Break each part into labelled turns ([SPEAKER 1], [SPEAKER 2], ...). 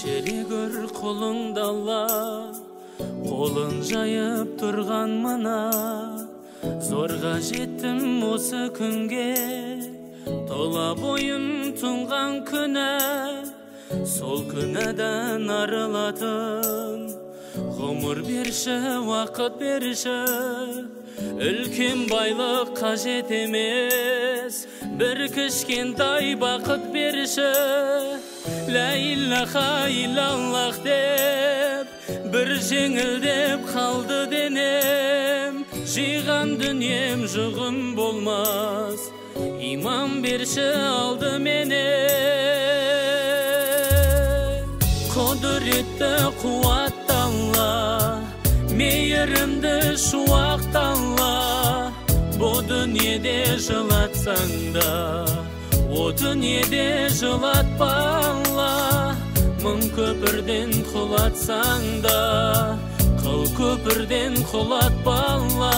[SPEAKER 1] Шерегөр қолыңда Алла, қолын жайып тұрған мына. Зорға жеттім осы күнге, тола бойым тұнған күні. Сол күнәдан арылатын ғұмыр берші, уақыт берші. Үлкен байлық қажет емес, бір кішкентай бақыт берші. Ла илляха илlallah деп, бір жеңілдеп қалды денем. Жиған дүнием жұғым болмас, иман берші алды мене. Құдіретті қуатты Алла, мейірімді шуақты Алла. Бұ дүниеде жылатсаң да, о дүниеде жылатпа Алла. Мың көпірден құлатсаң да, қыл көпірден құлатпа Алла.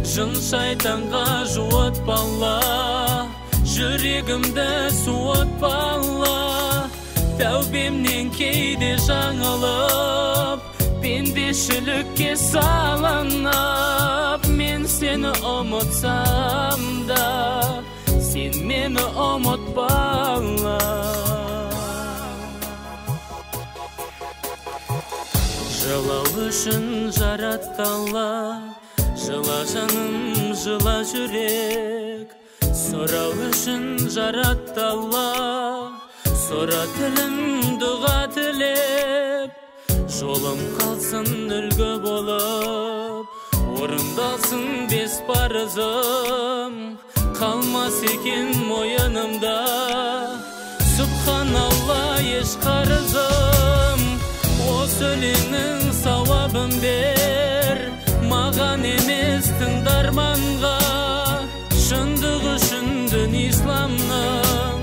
[SPEAKER 1] Жын шайтанға жуытпа Алла, жүрегімді суытпа Алла. Тәубемнен кейде жаңылып, пендешілікке салынып. Мен сені ұмытсам да, сен мені ұмытпа Алла. Жылау үшін жаратты Алла, жыла жаным, жыла жүрек. Сұрау үшін жаратты Алла, сұра тілім, дұға тілеп. Жолым қалсын үлгі болып, орындалсын бес парызым. Қалмас екен мойынымда, Субханалла еш қарызым. Осы өлеңнің сауабын бер, маған емес тыңдарманға. Шындық үшін дін исламның,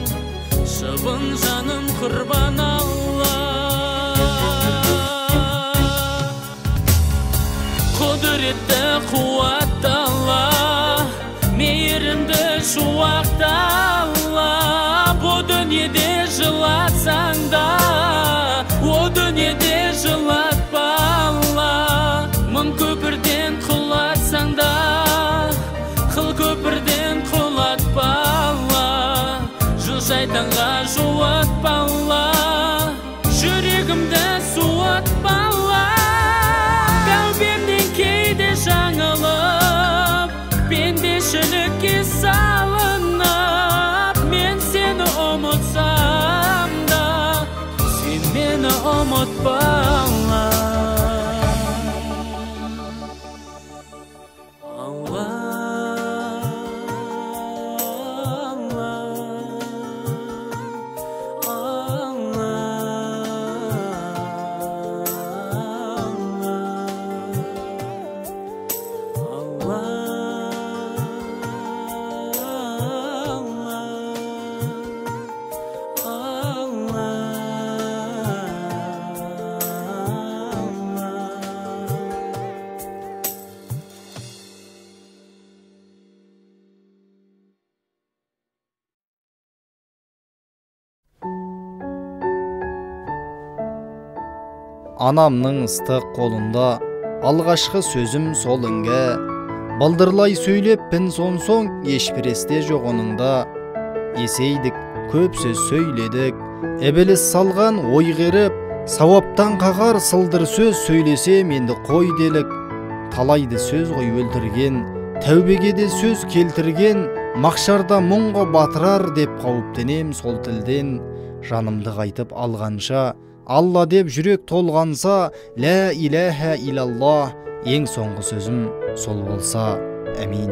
[SPEAKER 1] шыбын жаным құрбан Алла. Құдіретті қуатты Алла, мейірімді шуақты Алла. Бұ дүниеде жылатсаң да, о дүниеде жылатпа Алла. Мың көпірден құлатсаң да, қыл көпірден құлатпа Алла. Жын шайтанға жуытпа Алла, жүрегімді суытпа Алла. Тәубемнен кейде жаңылып, пендешілікке салынып. Мен сені ұмытсам да, сен мені ұмытпа Алла.
[SPEAKER 2] Анамның ыстық қолында алғашқы сөзім сол үнге. Балдырлай сөйлеппін соң ешбіресте жоқ оныңда. Есейдік, көп сөз сөйледік, әбелес салған ой қеріп. Сауаптан қағар сылдыр сөз сөйлесем енді қой делік. Талайды сөз ғой өлтірген, тәубеге де сөз келтірген. Мақшарда мұңға батырар деп қауіптенем сол тілден. Жанымды қайтып алғанша, Алла деп жүрек толғанса, ла иляха илlallah, ең соңғы сөзім сол болса, әмин.